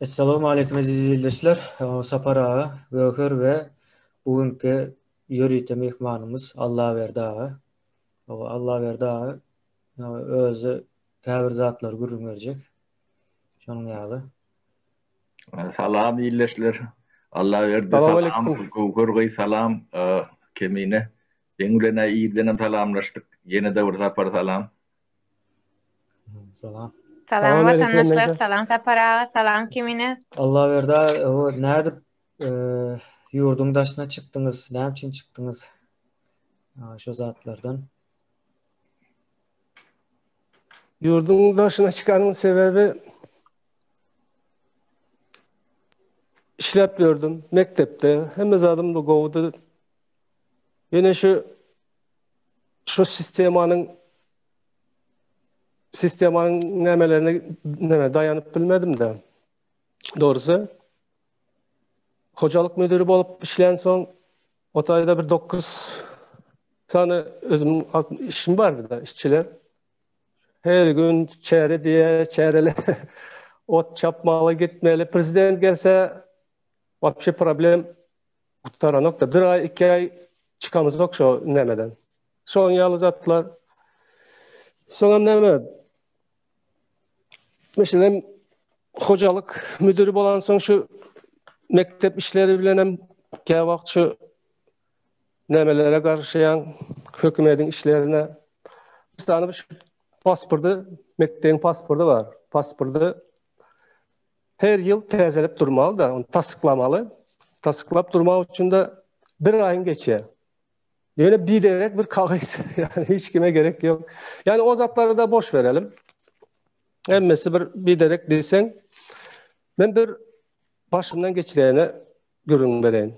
Esselamu aleyküm aziz izleyiciler. Sapar Ağa, Gökür ve bugünkü yörüyte mehmanımız Allah verdi ağa. Allah verdi ağa özü käbir zatlar gurrun verecek. Şonun ýaly. Salam iyileşler. Allah verdi Salam salam. aleyküm. Gurgay salam. Kemine. Dengülene iyiden salamlaştık. Yine de bir sapar salam. Salam. Salam Salam aleyküm vatandaşlar, Emrecan. salam Sapara, salam kimine? Allah verdi ağa, o nädip yurdun daşına çıktınız? Näme için çıktınız? Şo zatlardan. Yurdun başına çıkanın sebebi işlep gördüm mektepte. Hem zadım da govdu. Yine şu sistemanın nemelerine dayanıp bilmedim de. Doğrusu hocalık müdürü bolup işleyen son otayda bir 9 tane özüm işim vardı da işçiler. Her gün çeyre diye çeyrele ot çapmalı gitmeli. Prezident gelse вообще problem kurtaran nokta. Bir ay, 2 ay çıkamız yok şu nemeden. Son yalnız attılar. Sonra neme? Mesela hocalık müdürü olan son şu mektep işleri bilenem kevakt şu nemelere karşıyan hükümetin işlerine bir tane bir pasportu, mektebin pasportu var. Pasportu her yıl tezelep durmalı da onu tasıklamalı. Tasıklap durmak için de bir ayın geçiyor. Yani bir derek bir kağıt. Yani hiç kime gerek yok. Yani o zatları da boş verelim. Emmesi bir derek desen ben bir başımdan geçireyene görün vereyim.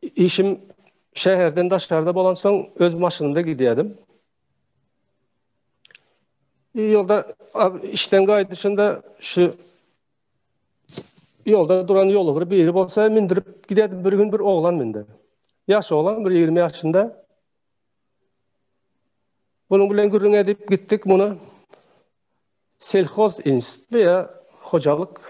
İşim şehirden dışarıda olan son öz maşınımda gidiyordum. Yolda işten gaydışında şu yolda duran yolu bir biri olsa mindirip giderdim. Bir gün bir oğlan mindi. Yaş oğlan bir 20 yaşında. Bunun bilen gürrün edip gittik bunu. Selhoz institutu veya hocalık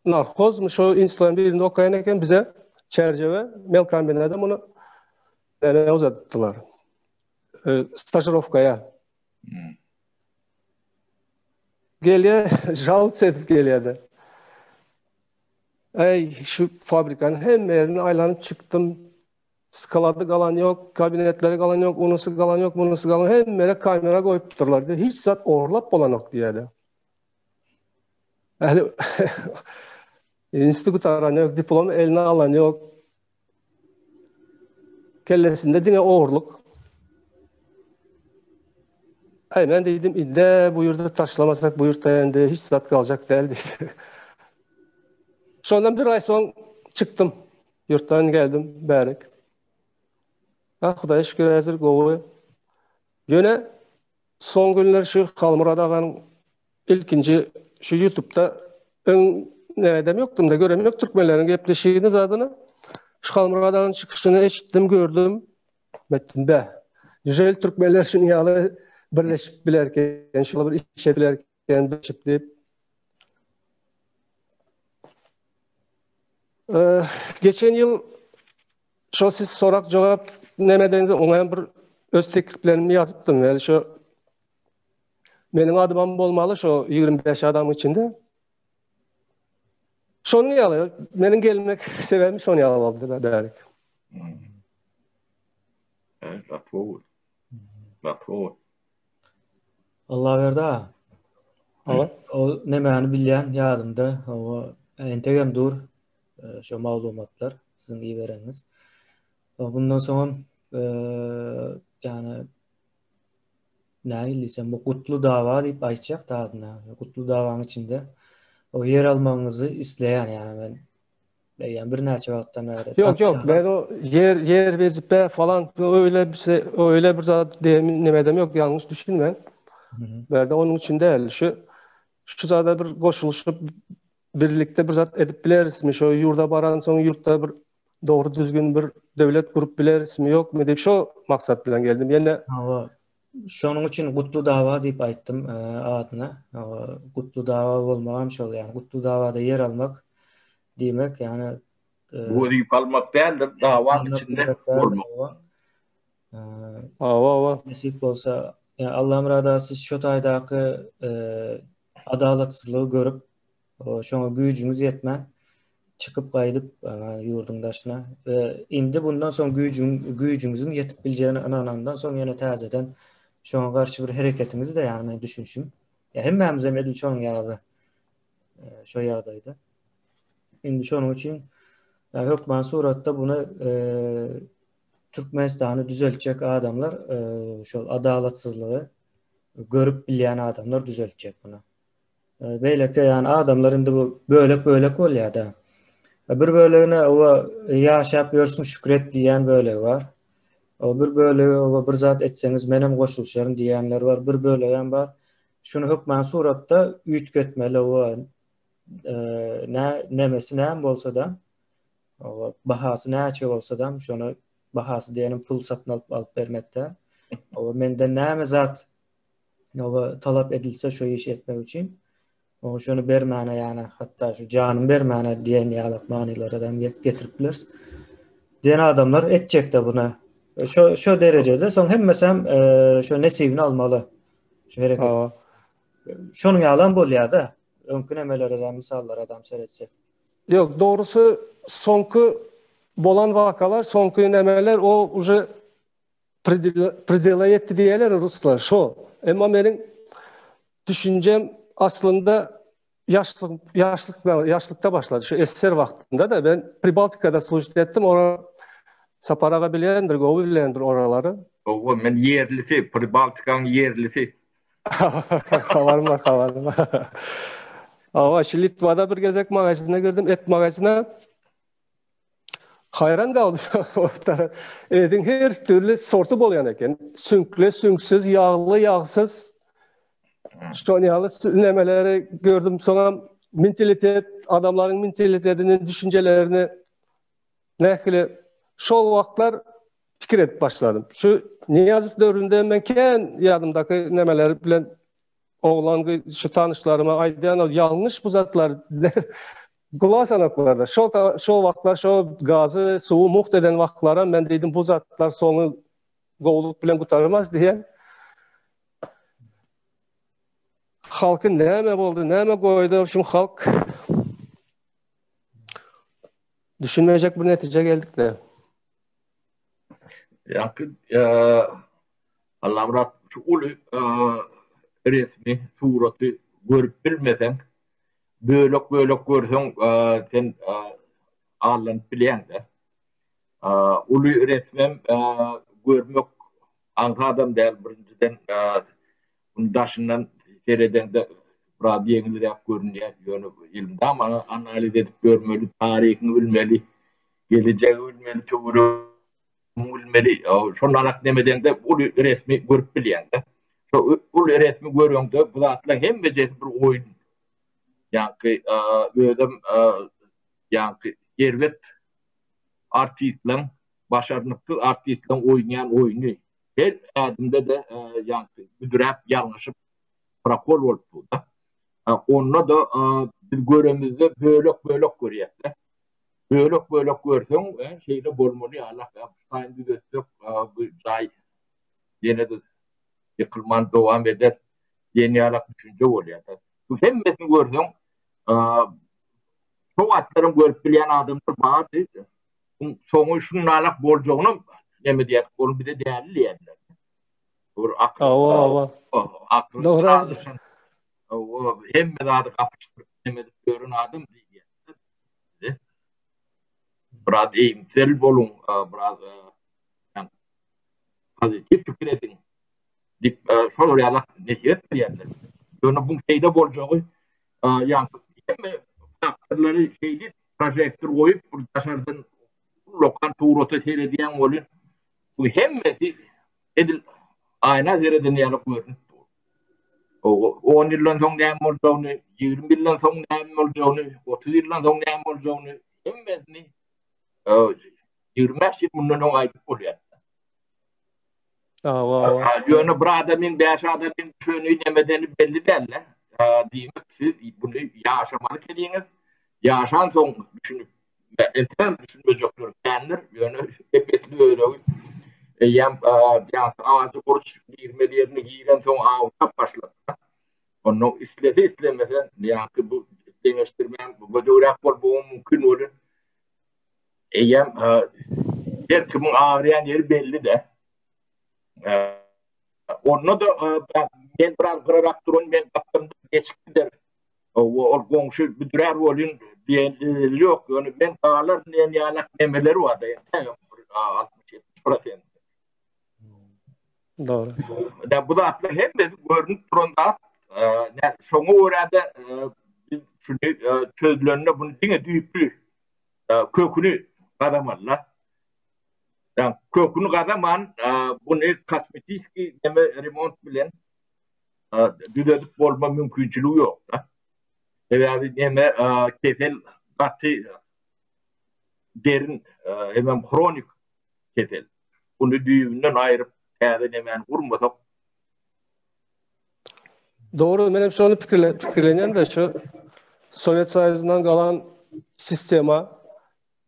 narkozmuş o institutların birinde okuyan eken bize çerçeve melkambenede bunu uzattılar. Stajировкaya. Geliyor, жаловаться edip geliyordu. Ey şu fabrikanın hem yerini aylanıp çıktım. Skaladı kalan yok, kabinetleri kalan yok, unusu kalan yok, bunusu kalan hem yere kamera koyup tuturlardı. Hiç zat orlap olan yok diyordu. Yani institut aran yok, diploma eline alan yok. Kellesinde dine oğurluk. Ben dedim, inde bu yurda taşlamasak bu yurt dayandı, hiç zat kalacak değil dedi. Sondan bir ay son çıktım. Yurttan geldim, bärik. Hudaýa şükür häzir gowy. Ýöne son günler şu Halmurad aganyň ilkinji şu YouTube'da nädem ýokdum da görem ýok türkmenleriň gepleşigini zadyny. Şu Halmurad aganyň çykyşyny eşitdim, gördüm. Metdim be. Güzel türkmenler şunu ýaly birleşip bilerken, şular bir işe bilerken birleşip diýip. Geçen yıl şu siz sorak cevap nemedenize oňaýan bir öz tekliplerimi yazıptım. Yani şu menin adymam bolmaly şu 25 adam içinde. Şonu ýaly, menin gelmek sebebim şonu ýaly boldy bärik. Allah verdi ağa. O nämäni bilýän ýadymda, o entegem dur şu maglumatlar sizin iyi bereniz. Bundan soň yani näýilsem bu Gutlu dawa diýip aýtjak da adyna. Gutlu dawanyň içinde o yer almaňyzy isleýän yani ben beýen bir näçe wagtdan beri. Yok ben o yer vezipe falan öyle bir zat demedem yok, yanlış düşünme. Berde onun için değil şu zada bir goşuluşup birlikte bir zat edip bilerismi şu yurda baran soň yurtda bir doğru düzgün bir devlet kurup bilerismi yok mu diýip şu maksat bilen geldim. Ýene şonun için Kutlu Dava deyip ayttım adına. Kutlu Dava bolmagam şol, yani Kutlu Davada yer almak demek, yani Bu deyip almak değildir, davanın almak içinde demek değil. olmak. E, Ava. Nasip bolsa, yani Allah'ım radasız şu taýdaky adalatsızlygy görüp, şoňa güýjüňiz yetmän çıkıp gaýdyp ýurdun daşyna ve indi bundan soň güýjüňiziň yetip biljegine inanandan soň ýene täzeden şoňa garşy bir hereketiniz de, yani men düşünşüm. Ya hemmämiz hem edil şoň ýaly şo ýagdaýda. Indi şonuň üçin hökman suratda bunu Türkmenistan'ı düzeltecek adamlar, şol adalatsızlygy görüp bilýän adamlar düzeltecek bunu. Beýleki, yani adamlar indi bu bölek bolýar da. Bir bölegine o ýaşap ýörsün şükret diýen bölegi var. O bir bölegi o bir zat etseňiz menem goşulşaryn diýenler var. Bir bölegi var. Şunu hökman suratda üýtgetmeli, o nemesi näme bolsa da, o bahasy näçe bolsa da, şonu bahasy diýenim pul satyn alyp bermekde. O menden näme zat o talap edilse şo iş etmek üçin o şonu bermäne, ýani hatda şu janymy bermäne diýen ýaly manylardan getiripler. Diýen adamlar etjek de buna. Şo derejede soň hemmesem şo nesibini almaly. Şu hereket. Şonuň ýalan bolýar da. Öňkü nemelerden misallar adam seretse. Yok, doğrusu soňky bolan vakalar, soňky nemeler o uje predela yetdi diýerler ruslar. Şo. Emma meniň düşünjem aslında yaşlykta başladı. Şu SSR wagtynda da ben Pribaltikada slujit etdim. Ora Saparaga bilendir, gowy bilendir oralary. O men yerlisi, Pribaltikaň yerlisi. Habarma. Awa şu Litvada bir gezek magazine girdim, et magazine. Hayran kaldım. Edin her türlü sortu bolýan eken. Sünkle, sünksiz, yağlı, yağsız. Şonyalı nemeleri gördüm. Sonra mentalitet, adamların mentalitetini, düşüncelerini nähili şol wagtlar fikir edip başladım. Şu Niyazov dövründe men ken ýadymdaky nemeler bilen oğlan şu tanışlarıma aýdýan ýalňyş bu zatlar Gulaş anaklarda. Şol wagtlar, şo gazy, suwu muht eden wagtlara men dedim bu zatlar soňy gowluk bilen gutarmaz diýen. Halky näme boldy, näme goýdy şu halk? Düşünmejek bir netije geldik de. Yakın Allah'ım şu ulu resmi suratı görüp bilmeden bölük görsen sen ağlanıp bilen de ulu resmem görmek anka adam değil birinciden bunun daşından sereden de biraz yenilerek görünüyor yönü ilimde ama analiz edip görmeli, tarihini bilmeli, geleceği bilmeli, çoğuru bilmeli. Şondan demeden de ulu resmi görüp bilýän de. Şo ulu resmi görýäňde bu zatlar hem beceri bir oyun. Ýani ödüm ýani erwet artistlaryň başarnyply artistlaryň oýnaýan oýuny. Her adamda da ýani büdüräp ýalňyşyp prokol bolup da. Onda da bir göremizde bölek görýärler. Bölek görseň şeýle bolmaly Allah taýyn düzetsek bu jaý ýene de ýykylman dowam eder ýeni ýalak düşünje bolýar. Bu hemmesini görseň şo atlaryň görüp bilýän adamlar baýdy. Soňy şunalak boljagyny näme diýip onu bir de däliýärler. Bir Awa. Doğru. O hemme zady kapyşdyryp näme görün adam diýýär. Biraz eğimsel bolun, biraz pozitif fikir edin. Şol ýaly neşet diýerler. Ýöne bu şeyde boljagy ýa hemme faktörleri şeydi projektör goýup bir daşardan lokal tuğrota seyrediyen bolun. Bu hemmesi edil ayna zereden ýaly görünüp. O 10 ýyldan soň näme boljagyny, 20 ýyldan soň näme boljagyny, 30 ýyldan soň näme boljagyny hemmesini 20 yıl bundan ayıp oluyor. Yönü bir adamın, beş adamın şönü nemedeni belli derler. Demek siz bunu yaşamalı kediniz. Yaşan son düşünüp, enten düşünmeyecekler. Kendiler yönü epetli öyle. Yani ağzı kuruş girmelerini giyiren son ağına başladı. Onu istemesen, yani bu dengeştirmen, bu dörak bol bu mümkün olur. Yani her kimin ağrıyan yeri belli de. Onu da ben biraz kırarak durun, ben baktım geçkidir. O komşu bir durar olun diyenleri yok. Yani ben bağlar ne yanak nemeleri vardı. Yani 60-70%. Doğru. Bu da atlar hem de görünüp durunda şunu orada şunu çözülenle bunu dine düyüplü kökünü kadamanlar. Yani kökünü kadaman bunu kosmetiski deme remont bilen düdedip olma mümkünçülüğü yok. Yani deme ketel katı derin hemen kronik ketel. Bunu düğünden ayırıp hemen vurmasak. Doğru, benim şunu fikirlenen de şu Sovyet Soyuzu'ndan kalan sistema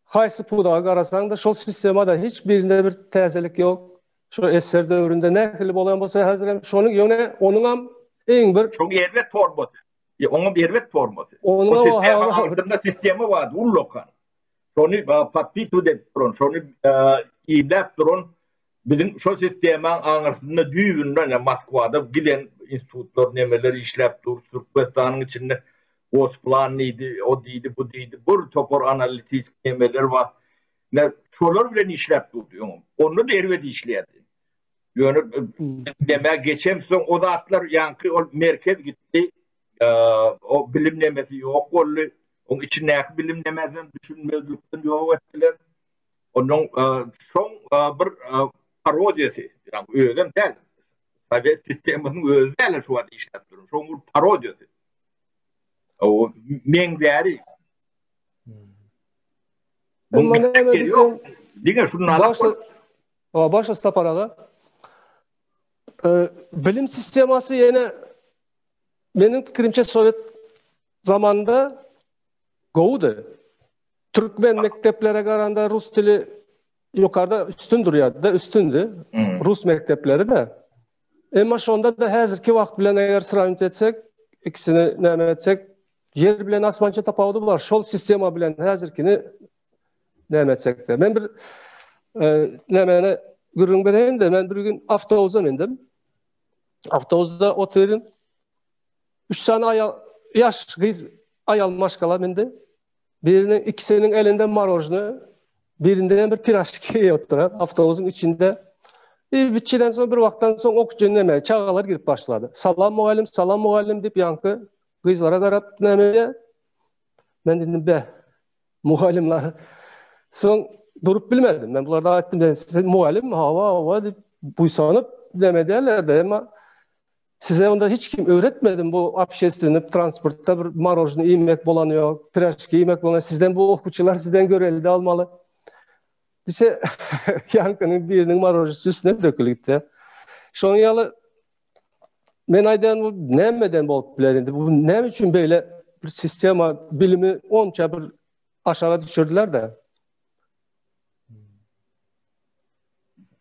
haysı pudağa qarasan da şol sistemada hiçbirinde bir təzelik yok. Şu eser dövründe ne kilip olan bolsa hazırım şonu yöne onun en bir çok yervet formatı. Onun yervet formatı. O sistema altında sistemi vardı ullokan. Şonu patpitu de duran, şonu idap duran bizim şu sistemin anırsında düğünden Moskva'da giden institutlar nemeleri işlep dur, Türkmenistan'ın içinde Osplan neydi, o değildi, bu değildi. Bu topor analitik nemeler var. Çoğlar bile işlep durdu. Onu da ervedi işledi. Yani demeye geçen son o da atlar yankı o merkez gitti. O bilim nemesi yok oldu. Onun içindeki bilim nemesinden düşünmezlikten yok ettiler. Onun son bir parodiyası. Yani öyle değil. Tabii sistemin özel şu an işlep durun. Son bir parodiyası. O menveri. Ama ne geliyor? Dine şunlar başa staparalı. Bilim sisteması yine benim fikrimce Sovyet zamanında goğudu. Türkmen mekteplere karanda Rus dili yukarıda üstün duruyordu da üstündü. Rus mektepleri de. Ama şonda da hazırki vakt bilen eğer sıravint etsek, ikisini neme etsek, yer bilen asmanca tapavdu var. Şol sistema bilen hazırkini neme etsek de. Ben bir nemene gürün bereyim de ben bir gün avtobuza mindim. Avtobuzda oturuyorum. 3 tane yaş kız ayal maşkala mindi. İkisinin elinde marojnu, birinden bir piraşki oturan avtobuzun içinde. Bir bitçiden sonra bir vaktan sonra okuyucu neme çağalar girip başladı. Salam muallim deyip yankı kızlara karab nemeye. Ben dedim be muallimler. Son durup bilmedim. Ben bunlarda ettim. Siz muallim hava deyip buysanıp demedilerdi ama size onda hiç kim öğretmedim bu apşestinip transportta bir marojnu yemek bulanıyor, piraşki yemek bulanıyor. Sizden bu okuyucular sizden göreli almalı. Dise yankının birinin marojnusu üstüne dökülüktü. Şonun yalı men aydan bu nemeden bolup bilerindi. Bu ne için böyle bir sistema bilimi onca bir aşağı düşürdüler de.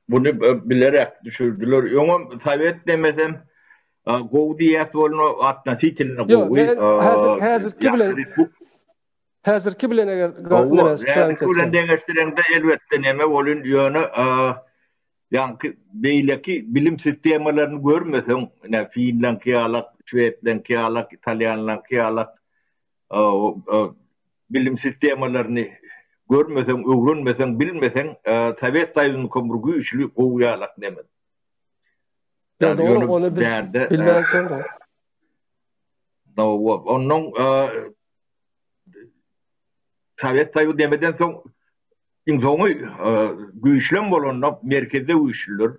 Bunu bilerek düşürdüler. Yoksa Sovyet demesem Goğdiyas olunu atna titilini Yok, hazırki bilen eğer Hazırki dengeştirende elbette neme olun yönü yani beyleki bilim sistemalarını görmesen Finlandki alak, Şvedlenki alak, İtalyanlanki alak bilim sistemalarını görmesen, öğrenmesen, bilmesen Sovyet Soyuzu'nun komurgu üçlü kovuya alak demedi. Ya doğru, onu biz bilmeyen sonra. Onun Sovyet Soyuzu demeden sonra sonu güçlüm olanlar merkezde güçlüler.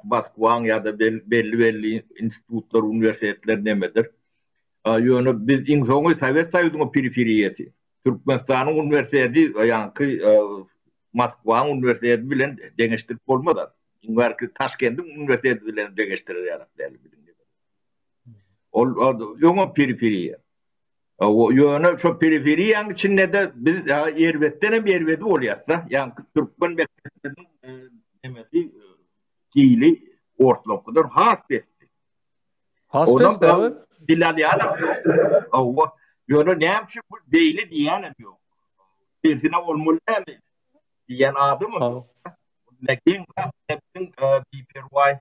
Moskva ya da belli institutlar, üniversiteler demedir. Yönü biz sonu Sovyet Soyuzu'nun periferiyesi. Türkmenistan'ın üniversitesi yani Moskva'nın üniversitesi bilen dengeştirip olmadan. Belki Taşkent'in üniversitesi bilen degeştirir yarak değerli bizim gibi. Yolu periferiye. O yönü şu periferiyanın içinde de biz Ervet'ten bir Ervet'i oluyorsa, yani Türkmen mektebinin demesi Kili ortalıkıdır, hasbesi. Hasbes de mi? Bilal yarak. O yönü neymiş bu beyli diyenim yok. Birisine olmalı mi? Diyen adı mı? Nekin bir pervay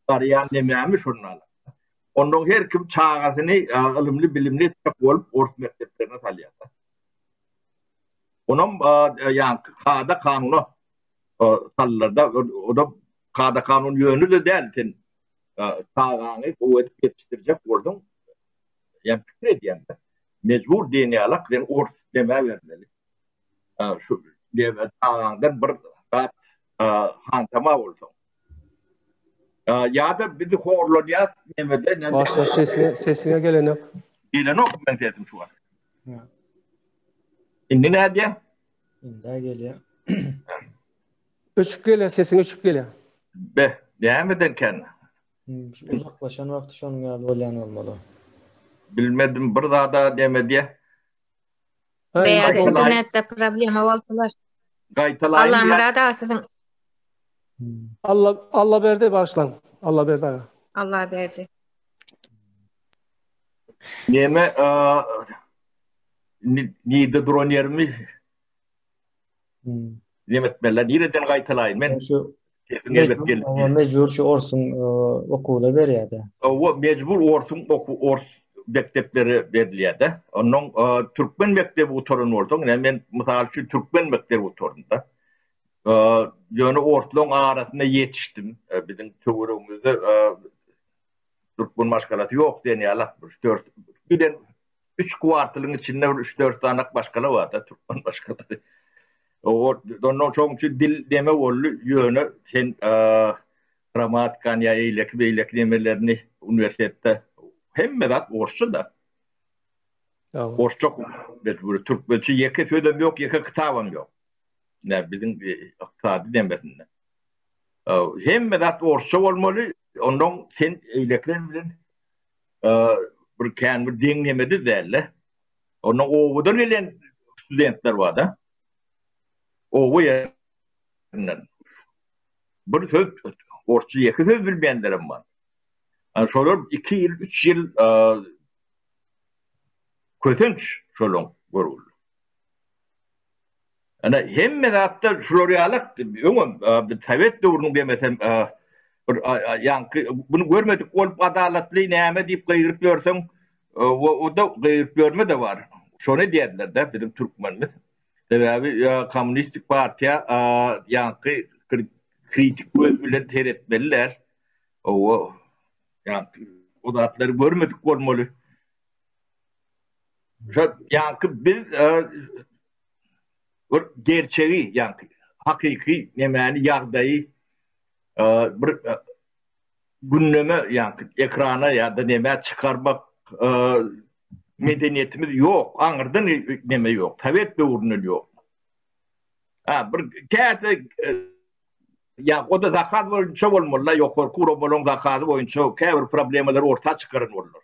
arayan dememiş onlarla. Onun her kim çağasını ilimli bilimli olup orta mekteplerine salıyor. Onun yani kağıda kanunu sallarda o da kağıda kanun yönü de değil. Çağağını kuvvet yetiştirecek oldum. Yani fikir ediyen de mecbur deneyalak yani orta demeye vermeli. Şu çağağından bir hantama oldum. Ya da bir de horlon ya nemede Başta sesine gelen yok. Gelen yok ben sesim şu an. Şimdi ne diye? Şimdi geliyor. Uçup geliyor, sesin uçup geliyor. Be, demeden kendine. Uzaklaşan vakti şunun geldi olayan olmalı. Bilmedim bir daha da demedi. Veya internette problemi oldular. Gaytalayın Allah diye. murada olsun. Allah verdi başlan. Allah verdi. Allah verdi. Neme nide duran yerimi nemetmeler. Nireden gaytalayın men. Şu mecbur şu orsun okula veriyordu. O mecbur orsun ors mektepleri veriliyordu. Onun Türkmen mektebi oturun oldu. Men misal şu Türkmen mektebi oturunda. Yönü ortalığın arasında yetiştim. Bizim tövürümüzde Türkmen maşgalası yok deniyorlar. 3 kuartılın içinde 3-4 tane başkalı vardı. Türkmen maşgalası. Onun çok dil deme oldu. Yönü sen gramatikan ya eylek demelerini üniversitede hem medat Orsçu da. Orsçu mecbur. Türkmençe yeke sözüm yok, yeke kitabım yok. Ne bizim iktisadi demesinden. Hem medat Orsçu olmalı, ondan sen eylekler bilen bir kendi dinlemedi derler. Onun oğudan gelen studentler var da. Oğu yerinden. Bir söz, Orsçu yeke söz bilmeyenlerim var. Yani şöyle 2 yıl, 3 yıl kötünç şöyle görüldü. Yani hem medatta şuraya bir tavet doğrunun demesem yani bunu görmedik olup adaletli neyme deyip kıyırıp görsen o da kıyırıp görme de var. Şöyle diyediler de bizim Türkmenimiz. Tabii Komünistik Partiya yani kritik bile teretmeliler. O yani o da atları görmedik olmalı. Yani biz gerçeği yani hakiki yemeğini yağdayı bir gündeme yani ekrana ya da neme çıkarmak medeniyetimiz yok. Anırdan neme yok. Tavet bir ürünü yok. Bir kağıt ya o da zakat boyunca olmalı. Yok kuru bolon zakatı boyunca kağıt problemleri ortaya çıkarın olur.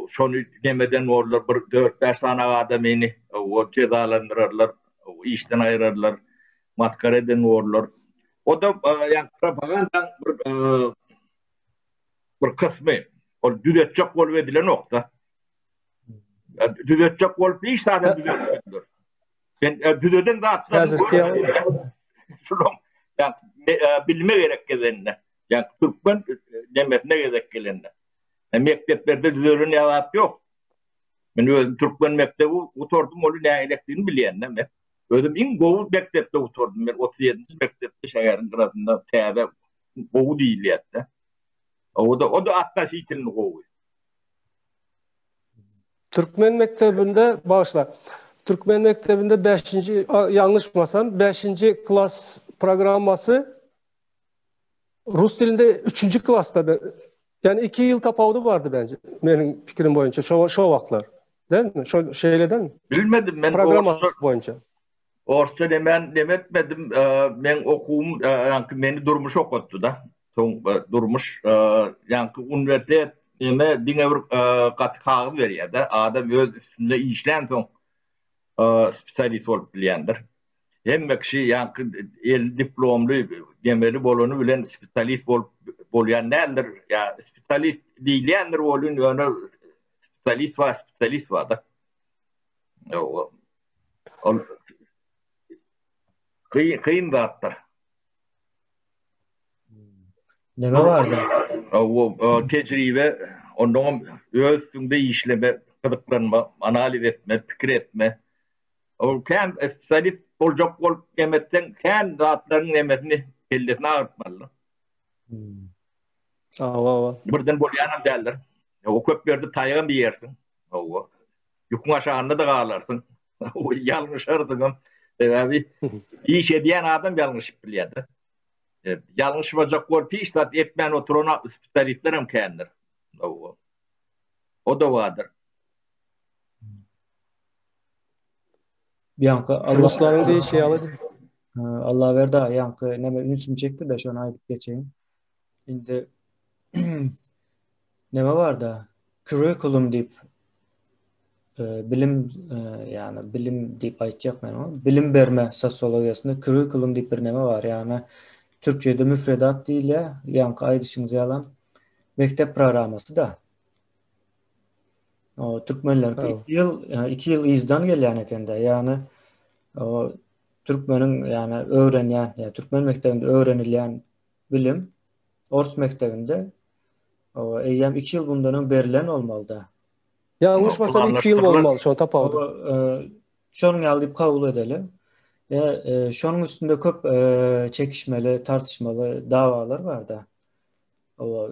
Şonu demeden olur, 4-5 tane adamını cezalandırırlar, işten ayırırlar, matkar eden olur. O da yani propagandanın bir kısmı. O düzetecek ol edilen nokta. Düzetecek ol bir zaten düzetecekler. Ben düzeden de atladım. Yani bilme gerek gelenine. Yani Türkmen demesine gerek gelenine. Mekteplerde düzölün yalat yok. Ben özüm Türkmen mektebi oturdum, onu ne elektiğini bileyendim ben. Özüm in Govu mektepte oturdum ben, 37. mektepte şehrin kırasında teyze Govu değil yattı. O da atlaşı için Govu. Türkmen mektebinde bağışla. Türkmen mektebinde 5. yanlışmasam 5. klas programması Rus dilinde 3. klasta. Yani 2 yıl tapavdu vardı bence. Benim fikrim boyunca. Şu vakitler. Değil mi? Şeyle değil mi? Bilmedim ben. Programması boyunca. Orta demen demetmedim. Men okuum yankı meni durmuş okuttu da. Son durmuş yankı üniversite neme dine bir kat kağıt veriyor da. Adam öz üstünde işlen son spesialist olup bilendir. Hem kişi yankı el diplomlu demeli bolonu bilen spesialist bolayan nedir? Ya spesialist değilyendir bolun yani spesialist var da. O kıyın zattır. Neme vardı? O tecrübe, ondan özünde işleme, kılıklanma, analiz etme, fikir etme. O kendi spesialist olacak ol emetten kendi zatların emetini kelletine ağırtmalı. Ava. Birden bolyanam derler. O köplerde tayağı bir yersin. O yukun aşağında da kalarsın. O yanlış aradın. Abi iyi şey diyen adam yanlış biliyordu. Yanlış olacak ol piştat etmen oturuna spesialistlerim kendidir. O da vardır. Yankı Rusların diye şey aladı. Allah verdi yankı neme ünçüm çekti de şu an ayıp geçeyim. Şimdi neme vardı? Curriculum deyip bilim yani bilim deyip aytacak men ama bilim verme sosyolojisinde curriculum deyip bir neme var yani Türkçe'de müfredat değil ya yankı aydışınızı yalan mektep programması da o Türkmenler Tamam. 2 yıl izdan gelen ekende yani o Türkmenin yani öğrenen yani Türkmen mektebinde öğrenilen bilim Ors mektebinde o eyyam 2 yıl bundan verilen olmalı da. Yanlışmasam 2 yıl olmalı şu an tapavdı. Şonun alıp kabul edeli. Şonun üstünde köp çekişmeli, tartışmalı davalar var da. O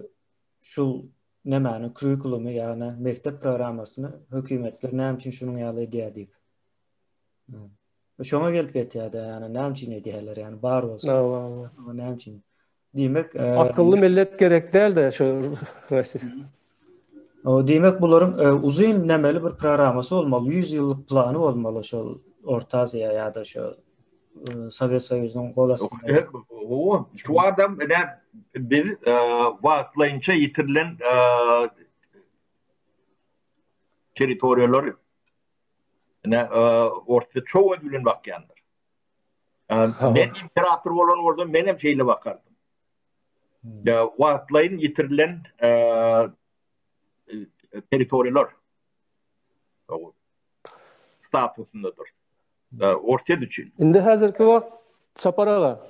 şu ne mani curriculumu yani mektep programmasını hükümetler ne için şunun yalı ediyor deyip. Şoma gelip yetiyor da yani ne için ediyorlar yani bar olsun. Ava. Ama ne için demek Akıllı millet gerek değil de şu resim. o demek bunların uzun nemeli bir programması olmalı. 100 yıllık planı olmalı şu Orta Asya ya da şu Sovyet Soyuzu'nun kolasında. Şu adam bir vaatlayınca yitirilen teritoriyalar orta çoğu ödülün bakyandır. Ben imparator olan orada benim şeyle bakardım. Vaatlayın yitirilen teritoriyalar statusundadır. Ortaya düşün. Indi hazırki vakt saparaga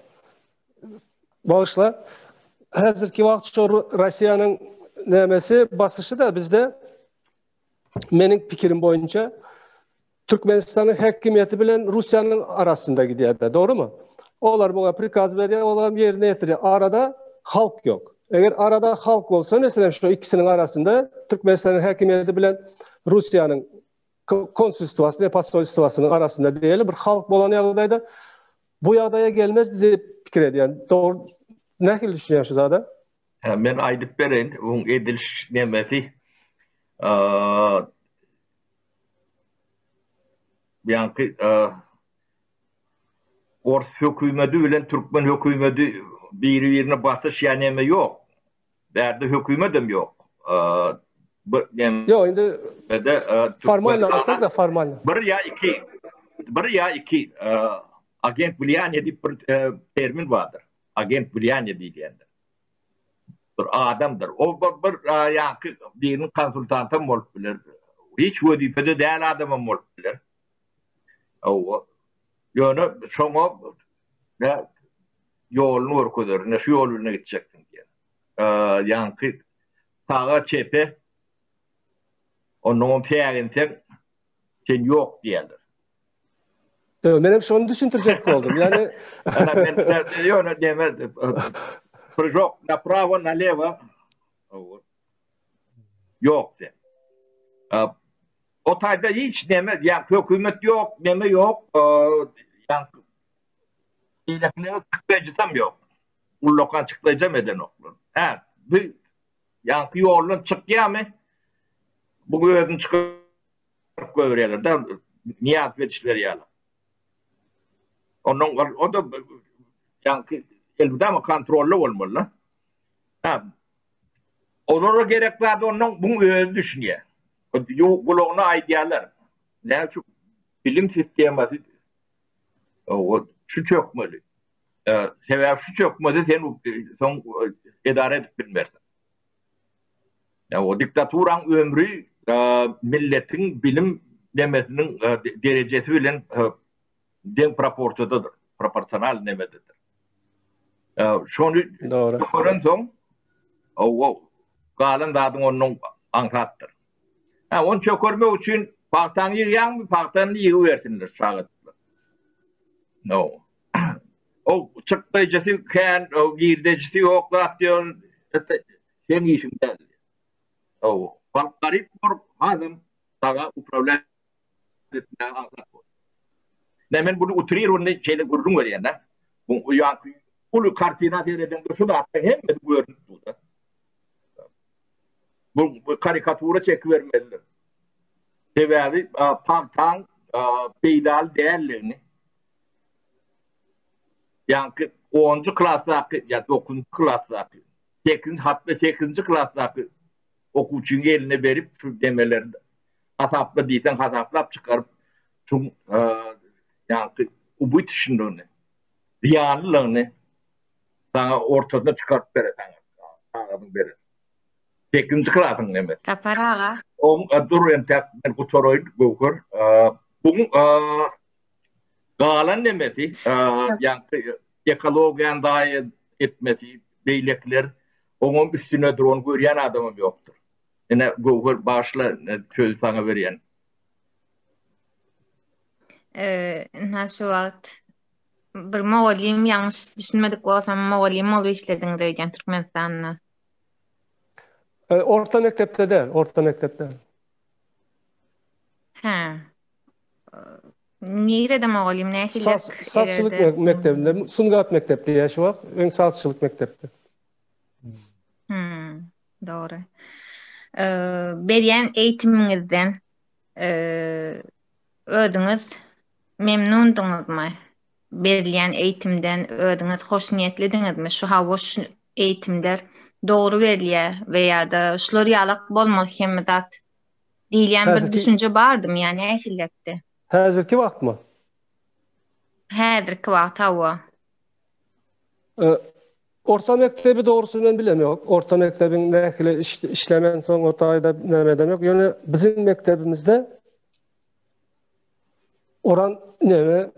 bağışla. Hazırki vakt şu Rusiyanın nemesi basışı da bizde menin fikrim boyunca Türkmenistan'ın hakimiyeti bilen Rusya'nın arasında gidiyor da. Doğru mu? Onlar buna prikaz veriyor, olan yerine getiriyor. Arada halk yok. Eğer arada halk olsa mesela şu ikisinin arasında Türkmenistan'ın hakimiyeti bilen Rusya'nın konsüstüvası ve pasolüstüvasının arasında diyelim bir halk olan yağdayda bu yağdaya gelmez diye fikir ediyor. Yani doğru ne gibi düşünüyorsun zaten? Ben aydık bereyin, onun ediliş nemesi yankı Ors hükümeti bilen Türkmen hükümeti birbirine basış yani yok. Derdi hükümetim yok. Yok indi formal alsak da formal. Bir ya iki agent Vlianye diye bir termin vardır. Agent Vlianye diyendir. Bir adamdır. O bir yankı birinin konsultantı olup bilir. Hiç vazifede değil adamım olup bilir. Yani şuna yolunu orkudur. Ne şu yoluna gideceksin diye. Yankı tağa çepe onun teğerinten sen yok diyorlar. Benim şunu düşündürecek oldum. Yani ben demedim. Yok, направо, налево. Yok sen. O tayda hiç deme, yani hükümet yok, deme yok. Yani ilakları tıklayıcısam yok. Ullokan tıklayıcam eden oklar. Bu yankı yolun çıkıyor mu? Bu gözün çıkıp görüyorlar da niyat verişleri yalan. Onun o da yani elbette ama kontrollü olmalı. Ha, onlara gerek vardı onun bunu öyle düşünüyor. Bulağına idealar. Ne şu bilim sistemi o şu çökmeli. Sebep şu çökmeli sen son idare edip bilmezsin. Ya o diktaturan ömrü milletin bilim demesinin derecesi bilen denk proporsiyonadır. Proporsiyonel nemededir. Şunu görün son o kalan dadın onun anlattır. Onu çökürmek için paktan yığıyan mı paktan yığıversinler şahıtlar. No. O çıktıcısı kan, o girdicisi yoklar diyor. Sen işin değil. O garip bir adam daha upravlar etmeye anlatıyor. Hemen bunu oturuyor onu şeyle gördüm var yani. Bu yani ulu kartina dereden şu da hem de gördüm burada. Bu karikatüre çekivermeliler. Sebebi paktan peydal değerlerini yani 10. klasdaki ya 9. klasdaki 8. hatta 8. klasdaki okuyucunun eline verip şu demeleri hasapla değilsen hasaplap çıkarıp şu yani bu düşündüğünü riyanlılığını sana ortada çıkarıp verirsen ağabey verir. 8. klasın demek. Taparağa. On duruyan tekrar kutoroydu gokur. Bunun galan demesi yani ekolojiyen dahi etmesi beylekler onun üstüne drone görüyen adamım yoktur. Yine gokur başla çöl sana veriyen. Nasıl vakt bir Moğolim yanlış düşünmedik olsam Moğolim olu işlediniz öyle Türkmenistan'la. Orta mektepte değil, orta mektepte. Ha. Nerede Moğolim ne hilep? Sazçılık mektebinde, Sungat mektepte yaşıyor. Ön sazçılık mektepte. Doğru. Beriyen eğitiminizden ödünüz memnundunuz mu? Berilen eğitimden ödünüz hoşniyetlediniz mi? Şu havuç eğitimler doğru veriliyor veya da şular yalak bolmak hemmedat diyen bir düşünce vardı mı yani ehillepte? Hazırki vakt mı? Hazırki vakt hava. Orta mektebi doğrusunu ben bilemiyorum. Orta mektebin nekili işlemen son orta ayda ne demek. Yani bizim mektebimizde oran neme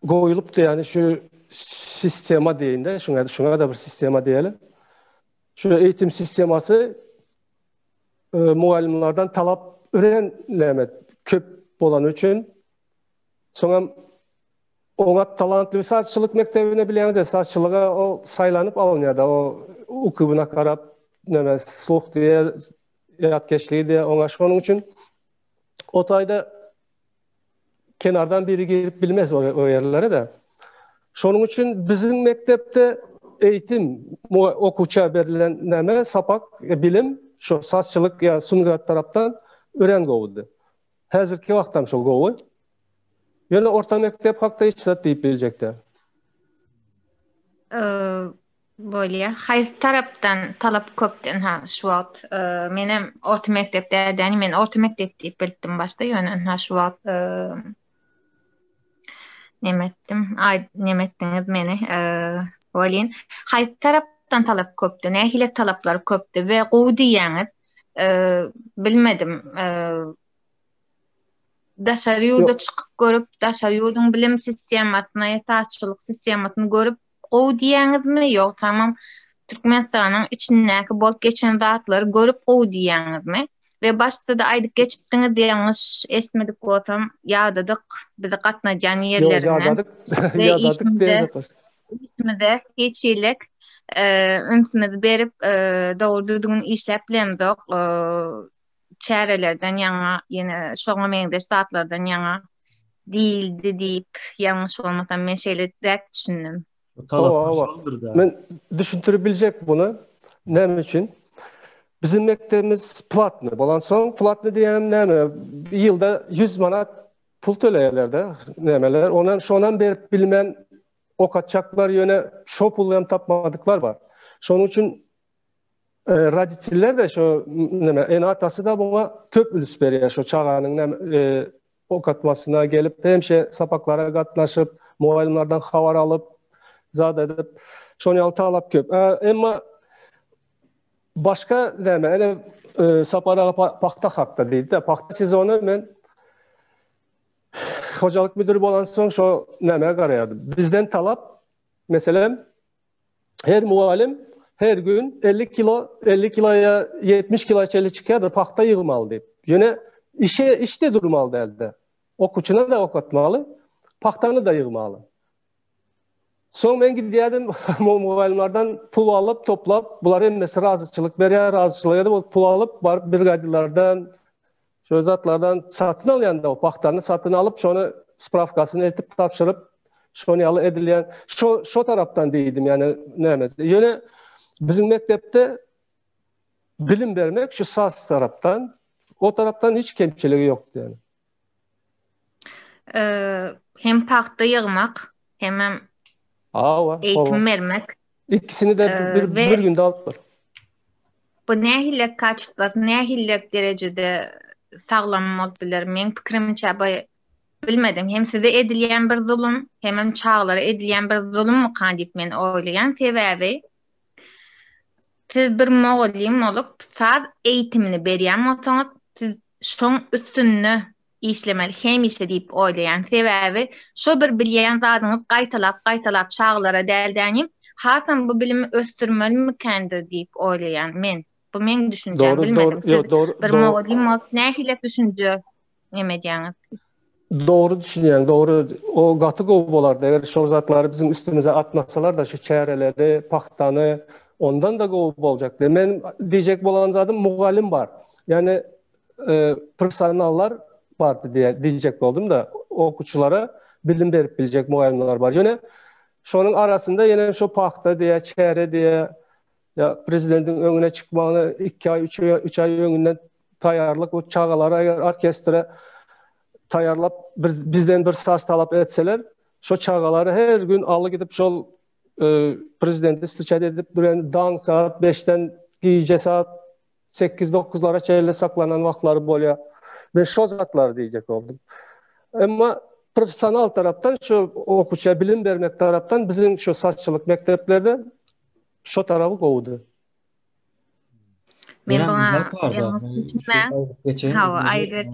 koyulup da yani şu sistema deyinde şuna da bir sistema diyelim. Şu eğitim sisteması muallimlerden talap öğrenleme köp olan için sonra ona talantlı sazçılık mektebine bileniz sazçılığa o saylanıp alınıyor da o ukubuna karab neme sluh diye yatkeşliği diye ona şunun için o tayda kenardan biri girip bilmez o yerlere de. Şunun için bizim mektepte eğitim okuça verilen neme sapak bilim şu sazçılık ya Sungat taraftan öğren goğudu. Hazırki vaktam şu goğu. Yani orta mektep hakta hiç zat deyip bilecekler. Böyle hayır taraftan talap köpten ha şu vakt benim orta mektepte yani men orta mektep deyip bildim başta yani ha şu vakt nemettiniz meni olin hayır taraftan talap köpten ehile talaplar köptü ve qoğu diyeniz bilmedim daşary ýurda çykyp görüp daşary ýurdun bilim sistematyna ýetaççylyk sistematyny görüp gowy diýäňizmi ýok tamam Türkmenistanyň içindäki bolup geçen zatlary görüp gowy diýäňizmi we başda da aýdyp geçipdiňiz diýäňiz esmedik bolsam ýadadyk bizi gatnajan ýerlerinden ýadadyk diýip hiç ýylyk ünsüňizi berip dogrudygyny işläp bilemdik çärelerden ýaňa ýene şoňa meňde statlardan ýaňa diýildi diýip ýalňyş bolmasam men şeýle direkt düşündüm. Men düşündürüp biljek bunu. Näme üçin? Bizim mektebimiz platny bolan soň platny diýenim näme? Ýylda 100 manat pul töleýärler-de nemeler. Onan şonan berip bilmen o kaçaklar yöne şo pul hem tapmadyklar bar. Şonuň üçin raditiller de şo neme en atası da buna köp ülüs berýär şo çağanyň ok atmasyna gelip hemşe sapaklara gatnaşyp mobayllardan habar alıp zat edip şonu ýaly talap köp. Emma başga neme ene sapara paxta hakda diýdi-de paxta sezonu men hojalyk müdiri bolan soň şo neme garaýardy. Bizden talap mesela her muallim her gün 50 kiloya 70 kilo çeli çıkýardy, paxta ýygmaly diýip. Ýöne işte durmaly elde. Okuçuna da ok atmaly, paxtany da ýygmaly. Soň men gidýärdim muallimlerden pul alıp toplap, bular emmesi razyçylyk berýär, razyçylyk edip pul alıp barıp brigadirlerden, şo zatlardan satyn alýanda o paxtany satyn alıp şonu spravkasyny eltip tapşyryp şonu ýaly edilýän şo tarapdan diýdim, ýani nämesi. Ýöne bizim mektepte bilim vermek şu sas taraftan, o taraftan hiç kemçiligi yoktu yani. Hem paxta ýygmak, hem eğitim vermek. İkisini de bir günde alıplar. Bu nähillek kaçtat, nähillek derecede saglanmaly biler. Men pikirimçe bilmedim. Hem size edilýän bir zulum, hem çağlara edilýän bir zulum mu diýip men oýlaýan sebäbi siz bir muallim olup saz eğitimini berýän bolsaňyz siz şoň üstünni işlemeli hemişe diýip oýlaýan sebäbi şo bir bilýän zadyňyz gaýtalap çağlara däldänim hasan bu bilimi östürmeli mikendir diýip oýlaýan men. Bu men düşünjem bilmedim. Bir muallim olup nähile düşünje neme diýäňiz? Doğru düşünýän, doğru. O gaty gowy bolardy. Eger şo zatlary bizim üstümize atmasalar da şu çäreleri, paxtany ondan da gowy boljakdy. Men diýjek bolan zadym mugallim bar. Yani professionallar bardy diýjek boldum da okuçulara bilim berip biljek mugallimler bar. Ýöne şonuň arasynda ýene şo paxta diýe, çäre diýe, ya prezidentin öňüne çykmagyny 2 ay, 3 ay öňünden taýýarlyk o çağalara eger orkestra taýýarlap bizden bir saz talap etseler, şo çağalary her gün aly gidip şol prezidenti stiçat edip duran daň saat 5-den gece saat 8-9'lara çeýle saklanan wagtlary bolýar. Ben şo zatlary diýjek oldum. Emma professional tarapdan şo okuçya bilim bermek tarapdan bizim şo sazçylyk mekteplerde şo tarapy gowdy. Men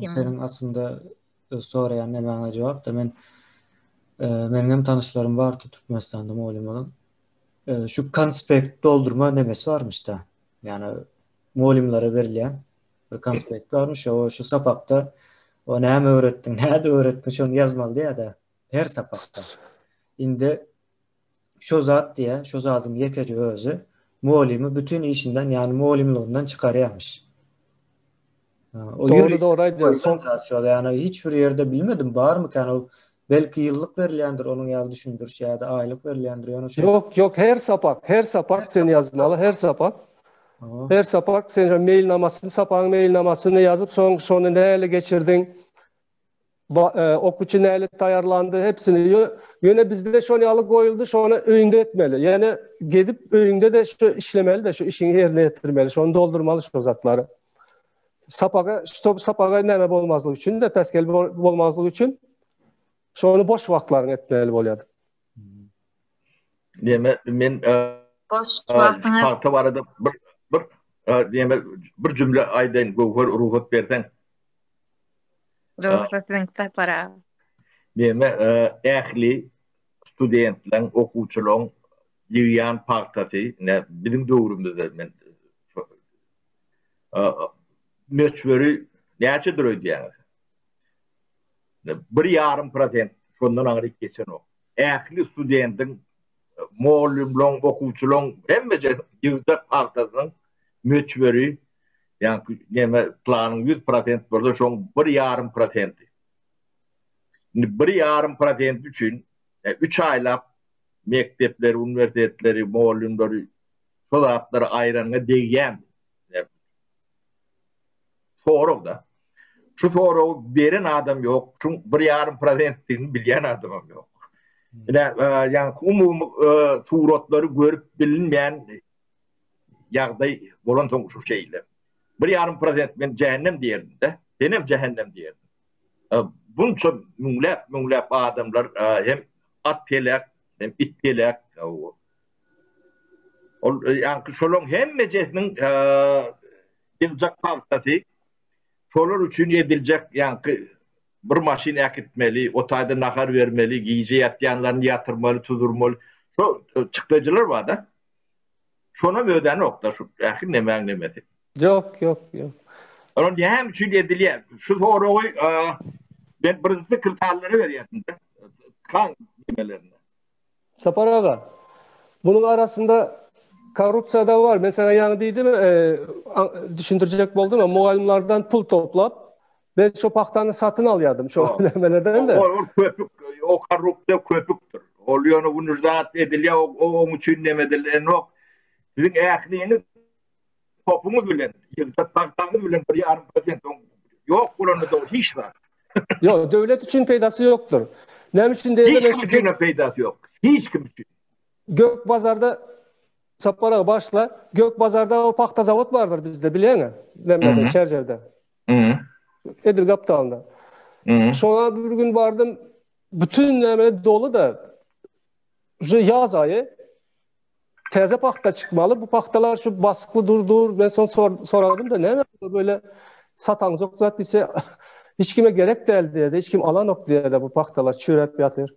senin aslında sorayan näme jogap da men menim tanışlarım bardy Türkmenistanda muallim bolan. Şu konspekt doldurma nemesi varmış da. Yani muallimlere berilýän bir konspekt varmış. O şu sapakta o näme öğrettin, näde öğrettin şonu yazmaly diýär-de her sapakta. Indi şo zat diye, şo zatyň ýekeje özü muallimi bütün işinden yani muallimliginden çykarýarmış. Doğru aýdýar. Son zat şo yani hiçbir ýerde bilmedim barmykan o belki yıllık verilýändir onun ýaly düşündürüş ýa-da aýlyk verilýändir ýöne Yok her sapak sen yazmaly her sapak. Her sapak sen mailnamasyny sapagyň mailnamasyny ýazyp şonu näle geçirdiň okuçy näle taýýarlandy hepsini ýöne bizde şonu ýaly goýuldy şonu öýünde etmeli. Yani gedip öýünde de şu işlemeli de şu işini ýerine ýetirmeli. Şonu doldurmaly şu zatlary. Sapaga näme bolmazlyk üçin de peskel bolmazlyk üçin şonu boş wagtlaryny etmeli bolýar. Men boş wagtyňy paxta barada bir jümle aýdaýyn gowy ruhat berseň. Ruhatyň tapara. Meme ähli studentlaryň okuwçylaryň ýygan paxtasy bizim döwrümde de men meçberi näçe döredýär? 1,5% şondan aňry geçen o. Ähli studentiň muallimlaryň, okuwçylaryň hemmece ýygda paxtasynyň meçberi yani neme planın 100% burada şu 1,5%. 1,5% üçün 3 aylap mektepleri, üniversiteleri, muallimleri şol atlary aýranyňa degýän. Soňra da şu soru veren adam yok. Çünkü 1,5% bilyen adamım yok. Yani umum suratları görüp bilinmeyen yağday bolan soň şu şeyle. 1,5% men cehennem diýerdim de. Benim cehennem diýerdim. Bunça müňläp adamlar hem at telek hem it telek. Yani şolong hemmejesinin edilecek partisi şolar üçün edilecek yani bir maşin akitmeli, otayda nakar vermeli, giyici yatyanlarını yatırmalı, tudurmalı. Şu çıktıcılar var da. Şona bir ödeni yok da şu yakın nemen nemesi. Yok. Onun hem üçün ediliyor. Şu soruyu ben birinci sekreterleri veriyorum da. Kan demelerine. Sapar ağa, bunun arasında korrupsiya da var. Mesela yani değil mi? Düşündürecek oldum ama muallimlerden pul toplap ben şu paktanı satın alıyordum şu ödemelerden de. O köpük, o korrupsiya köpüktür. Oluyor onu nüzdat ediliyor, o için demediler. Sizin ayakliğiniz topumu bilen, paktanı bilen 1,5% yok buranın da hiç var. Yok, devlet için faydası yoktur. Ne için değil hiç kim için faydası yok. Hiç kim için. Gökbazar'da Sapara başla. Gökbazar'da o pakta zavod vardır bizde bilen. Nemede, Çercev'de. Edir Kaptan'da. Sonra bir gün vardım. Bütün nemede dolu da yaz ayı teze pakta çıkmalı. Bu paktalar şu baskı durdur. Ben son sorardım da ne böyle satanız yok zaten ise hiç kime gerek değil diye de hiç kim alan yok diye de bu paktalar çürep yatır.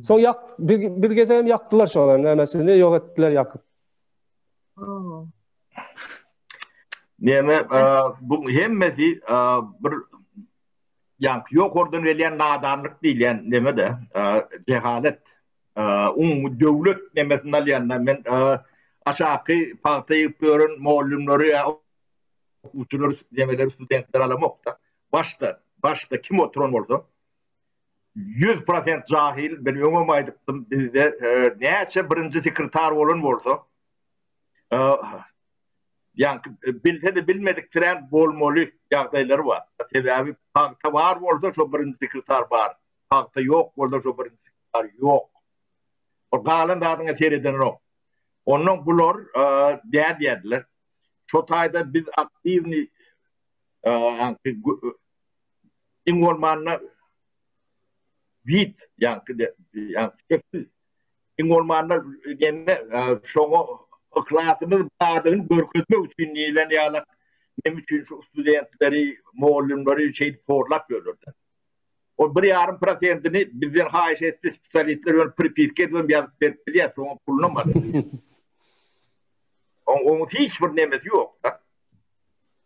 Son bir gece yaktılar şu an nemesini yok ettiler yakıp. Neme bu hemmesi bir yani yok oradan verilen nadanlık değil yani neme de cehalet devlet nemesini alayanlar ben aşağı partayı görün muallimleri uçurur demeleri studentler alamak da başta kim oturan oldu 100% cahil ben yoğumaydım bizde neyse birinci sekreter olan oldu yani bilse de bilmedik tren bolmalı yağdayları var. Tabii parkta var orada şu birinci sekreter var. Parkta yok orada şu birinci sekreter yok. O galan dağına seriden o. Onun bulur dediler. Şu tayda biz aktivni ingolmanla vit yani şekil ingolmanla gene şoğu klasımız bağdığını görkütme için nilen yalak nem için şu studentleri, muallimleri porlak görürler. O 1,5%'ni bizden haşetli spesialistler ön pripirke edin bir yazıp vermeliye sonra kullanmadı. Onun hiçbir nemesi yok.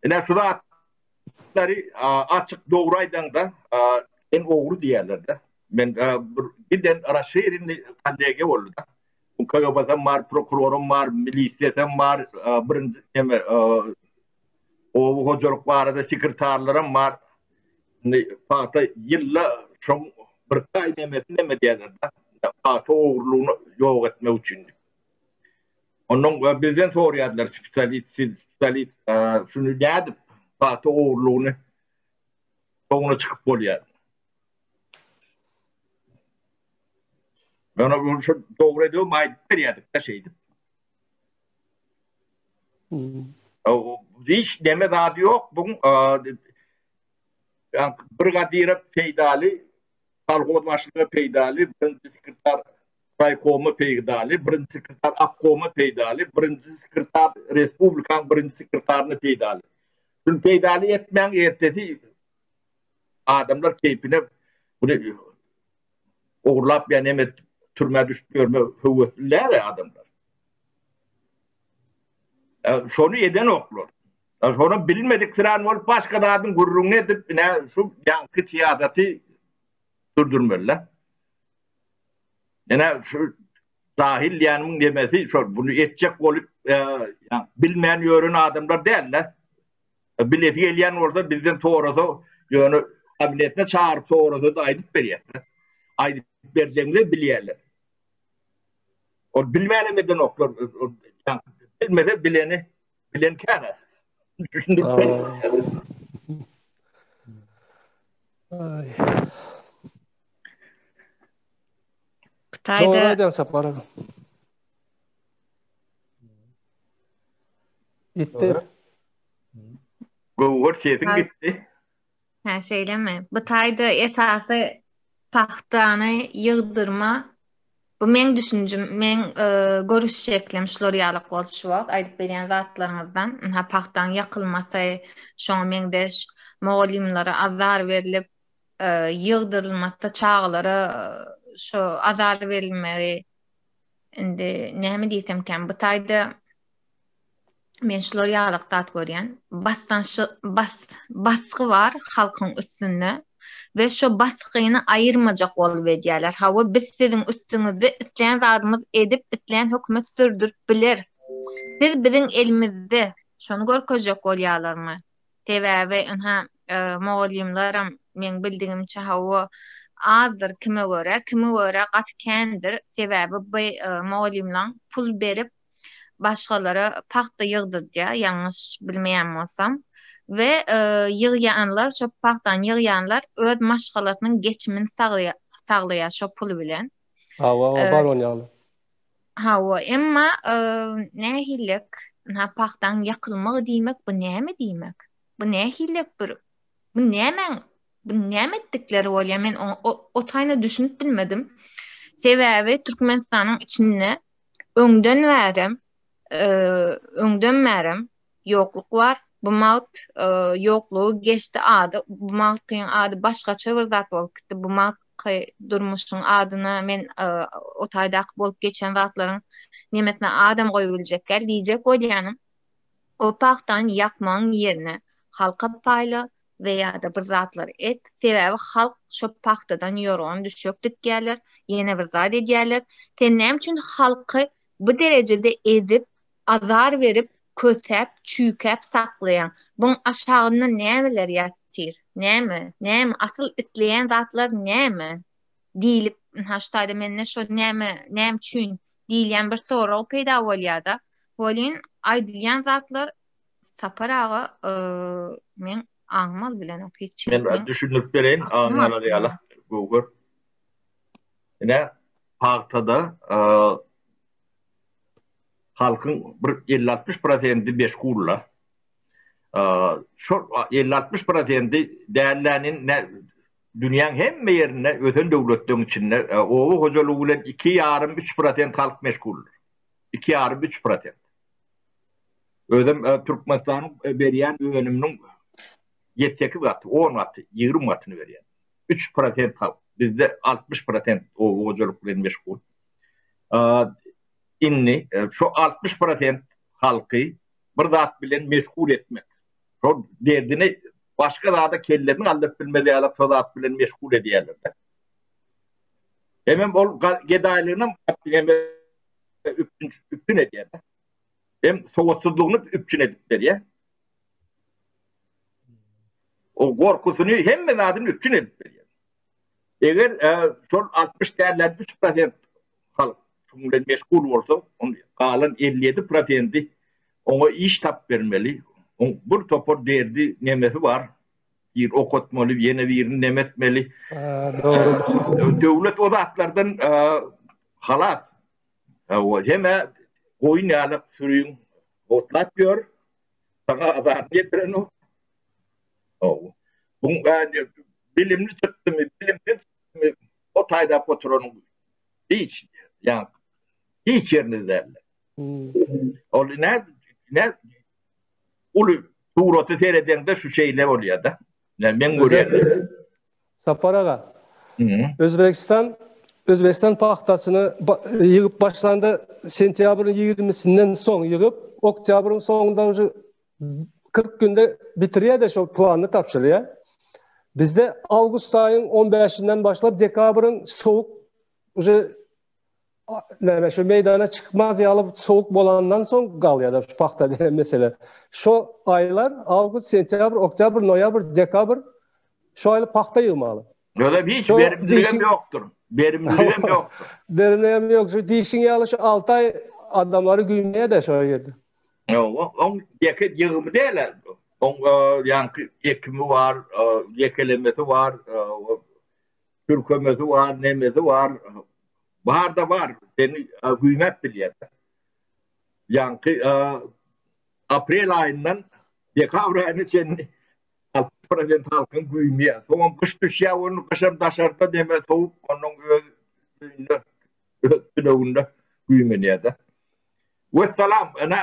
Yani suratları açık doğraydan da en oğru diyorlar da. Ben giden araştırın kandege oldu da. Kagabazam var, prokurorum var, milisiyasam var, o hocalık var da sekreterlerim var. Fatih yılla şu bir kay neme diyorlar da. Fatih oğurluğunu yok etme için. Onun bizden soruyorlar spesyalist şunu ne edip Fatih oğurluğunu sonra çıkıp oluyor. Ben onu şu doğru ediyorum, aydık da şeydi. Hiç deme daha yok. Bugün brigadire peydali, kalkot başlığı peydali, birinci sekreter raykomu peydali, birinci sekreter apkomu peydali, birinci sekreter Respublikan birinci sekreterini peydali. Şimdi peydali etmeyen ertesi adamlar keyfine bunu uğurlap yani emet türme düşmüyor hüvvetliler adamlar. Şunu yeden okulur. Şunu bilmedik filan olup başka da adın gururunu edip şu yankı tiyadatı durdurmuyorlar. Yani şu dahil yanımın demesi bunu edecek olup yani bilmeyen yörün adamlar değiller. Bileti gelen orada bizden sonrası yani kabinetine çağırıp sonrası da aydık veriyorlar. Aydık vereceğimizi biliyorlar. O bilmeyen neden okulur. Yani bilmese bilen kâne. Ay. Butayda Doğraydan Sapara. Gitti. Doğru. Gowur sesin Ay. gitti. ha şeyleme. Butayda esası paxtanı yığdırma. Bu men düşüncüm, men görüş şeklim şular ýalyk bolşuwak, aýdyp berýän zatlaryňyzdan. Ha paxtan ýakylmasy, şoňa mende mogalimlara azar berilip, ýygdyrylmasa çağlara şo azar berilmeli. Indi näme diýsemken, bu taýda men şular ýalyk zat görýän. Baskı var halkyň üstünde. Ve şu baskıyını ayırmacak olup edýärler. Hawa biz sizin üstüňizde isleýän zadymyz edip isleýän hökümet sürdürüp biler. Siz bizim elimizde şonu görkezjek bolýarlarmy? Sebäbi mogalimlaram men bildigimçe hawa azdyr kime göre gatkendir. Sebäbi bu mogalimlaň pul berip başgalara paxta ýygdyrdy, ýalňyş bilmeýän bolsam. Ve yığyanlar, şo paxtan yığyanlar öz maşgalatynyň geçimini saglaýar şo pul bilen. Hava baron ýaly. Hawa emma nähillik, ha paxtan ýakylmak diýmek bu näme diýmek? Bu nähillik bir bu näme etdikleri bolýar, men o taýna düşünüp bilmedim. Sebäbi Türkmenistanyň içinde öňden bärim ýokluk var. Bu mawt ýoklugy geçdi ady. Bu mawtyň ady başgaça bir zat bolup gitdi. Bu mawt durmuşyň adyna men o taýdaky bolup geçen zatlaryň nimetine adam goýup biljekler diýjek bolýanym. O paxtan ýakmaň ýerine halka paýla veya da bir zatlar et. Sebäbi halk şo paxtadan ýorgan düşük dikýärler, ýene bir zat edýärler. Sen näme üçin halky bu derejede edip azar verip kötäp, çüýkäp saklayan. Bunun aşağında nämeler ýatdyr? Näme? Asıl isleýän zatlar näme? Diýilip, haştaýda menne şo näme üçin diýilýän bir soraw peýda bolýar-da. Bolýan aýdylýan zatlar saparaga men aňmal bilen okuyçy. Men düşünüp bereyim, aňalar ýaly. Gowur. Ene paxtada halkın 50-60% meşgulla. Şu 50-60% değerlerinin dünyanın hemme yerine öten devletlerin içinde o hocalığı bilen 2,5-3% halk meşgullur. 2,5-3%. Ödem Türkmenistan'ın berýän öňümniň 7-8 gatı, 10 gatı, 20 gatyny berýän. 3% halk. Bizde 60% o hocalyk bilen meşgul. Inni şu 60% halkı bir zat bilen meşgul etmek. Şu derdini başka zada kellerini alıp bilmedi alıp şu zat bilen meşgul edýärler. Hemen bol gedaýlygyny üpçün edýärler. Hem soğutsuzluğunu üpçün edipler ya. O korkusyny hemme zadyny üpçün edipler ya. Eger şu 60-60% halk şundan meşgul bolsa, kalan 57% ona iş tap vermeli. Bir topor derdi nemesi var. Bir okutmalı, yeni birini nemetmeli. Doğru. Devlet o zatlardan halas. Heme koyun alıp sürüyün otlatıyor. Sana azar getiren o. Bunun bilimli çıktı mı, o tayda patronun hiç, yani hiç yerine derler. O ne ulu tuğratu seyreden de şu şeyler oluyor da. Yani ben görüyorum. Saparaga. Özbekistan paxtasını yığıp başlandı. Sentyabrın 20'sinden son yığıp oktyabrın sonundan 40 günde bitiriyor da şu puanını tapşırıyor. Bizde Ağustos ayının 15'inden başlayıp dekabrın soğuk şu meydana çıkmaz yalıp soğuk bolandan son kalıyor şu paxta mesela. Şu aylar Ağustos, sentyabr, oktябr, noyabr, dekabr şu aylar paxta yığmalı. Öyle hiç verimliliğim yoktur. Verimliliğim yoktur. Verimliliğim yok. Şu dişin yalı şu 6 ay adamları güymeye de şu yerde. On yakıt yığımı değil. Onun yankı ekimi var, yekelemesi var, türkömesi var, nemesi var. Var da var. Seni kıymet biliyor. Yankı April ayından dekabr ayını senin 60% halkın güymeye. Sonra kış düşüyor, onu kışın daşarta deme soğuk, onun önünde güymeye de. Vesselam, ana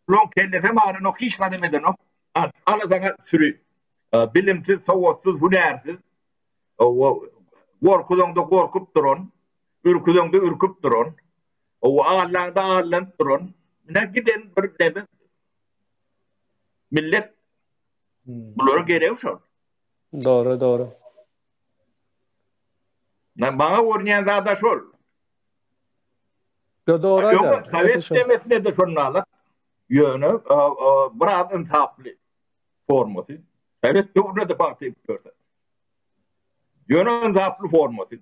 long kellete mağara nok hiç demeden o. Ana sana sürü. Bilimsiz, savaşsız, hünersiz. Korkudan da korkup durun. Ürküden de ürküp durun. O ağırlan da ağırlan durun. Ne giden bir deme. Millet bunları gereği şu. Doğru. Bana oynayan da şu. Doğru Yok, da. Sovet demesine de şunlarla. Yönü, biraz intihaplı forması. Sovet de onu da parti yapıyordu. Yönü intihaplı forması.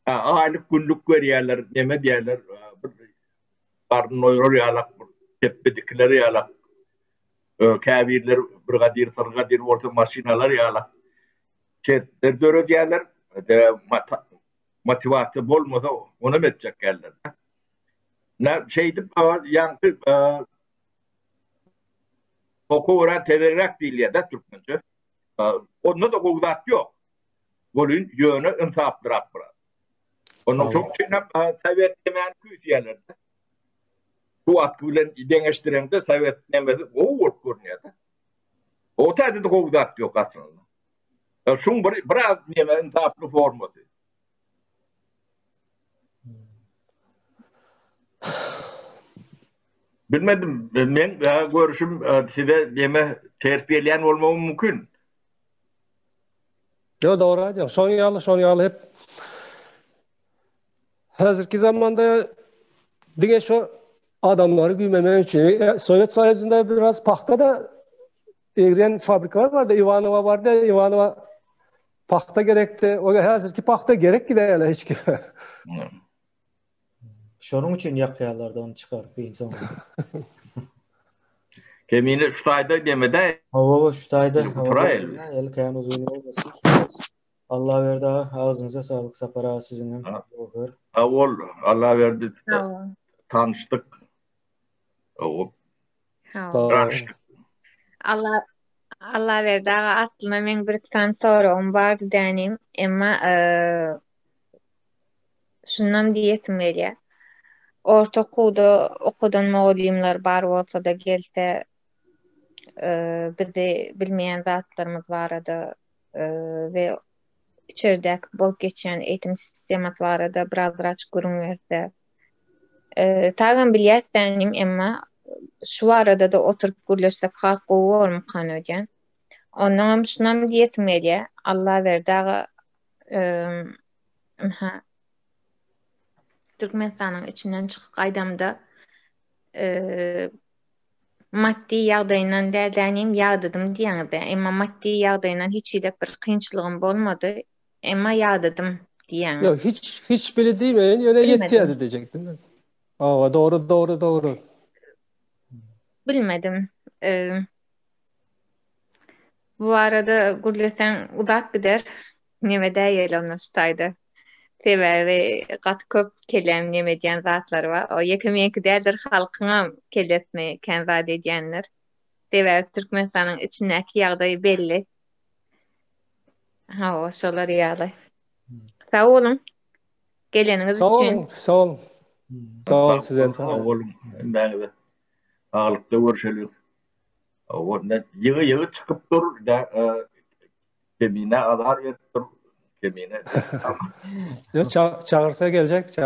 Aylık günlük veriyorlar, yeme diyorlar. Karnın oyruyorlar, tepedikleri yalak. Kabirler, brigadir, sırgadir, orta maşinalar yalak. Çetler dörü diyorlar. Motivasyon olmasa onu edecek yerler. Ne şeydi, yankı oku öğren terörek değil ya da Türkmence. Onda da kuvvet yok. Bunun yönü intihaptır akbara. Onun çok çiğnep Sovet yemeğini küyütüyorlardı. Şu atkıyla dengeştiren de Sovet yemeği o vurk görünüyor da. O tadı da kuvvet yok aslında. Şun biraz yemeğin intihaplı forması. Bilmedim. Ben görüşüm size deme tersiyeleyen olmamı mümkün. Yo doğru diyor. Son yağlı hep hazırki zamanda dige şu adamları güymemeye için Sovyet sayesinde biraz pahta da eriyen fabrikalar vardı. Ivanova vardı. Ivanova pahta gerekti. O hazırki pahta gerek gider hiç gibi. Şonun için yakıyorlardı onu çıkarıp bir insan. Kemini şutayda demede Hava şutayda. Turayel. El kayan uzun olmasın. Allah verdi ağzınıza sağlık Sapara sizinle. Avol Allah verdi. Sağ Tanıştık. O tanıştık. Allah verdi atlıma men bir tane sorum vardı denim ama şundan diyetim öyle. Orta okulda okudan muallimler bar olsa da gelse bir de bilmeyen zatlarımız vardı ve içerideki bol geçen eğitim sistemat vardı biraz açık görünürse. Tağın biliyetlenim ama şu arada da oturup gürleşsek halk olur mu kanögen? Ondan şundan diyetmeli. Allah verdi Türkmenistan'ın içinden çıkıp aydamda maddi yağdayından derlenim yağdadım diyandı. Ama maddi yağdayından hiç bir kıyınçılığım olmadı. Ama yağdadım diyan. Yok hiç bile demeyin öyle Bilmedim. yetti diyecektim. Aa doğru. Bilmedim. Bu arada gürlesen uzak gider. Neme değil onustaydı. Sebebi kat köp kelem neme diyen zatlar var. O yekemeyen giderdir halkına kelletme kenza ediyenler. Sebebi Türkmenistan'ın içindeki yağdayı belli. O şolar yağday. Sağ olun. Geleniniz için. Sağ olun. Sağ olun size. Oğlum ben de ağırlıkta görüşelim. Onda yığı çıkıp dur da kemine alar yer dur kemine. Çağırsa gelecek.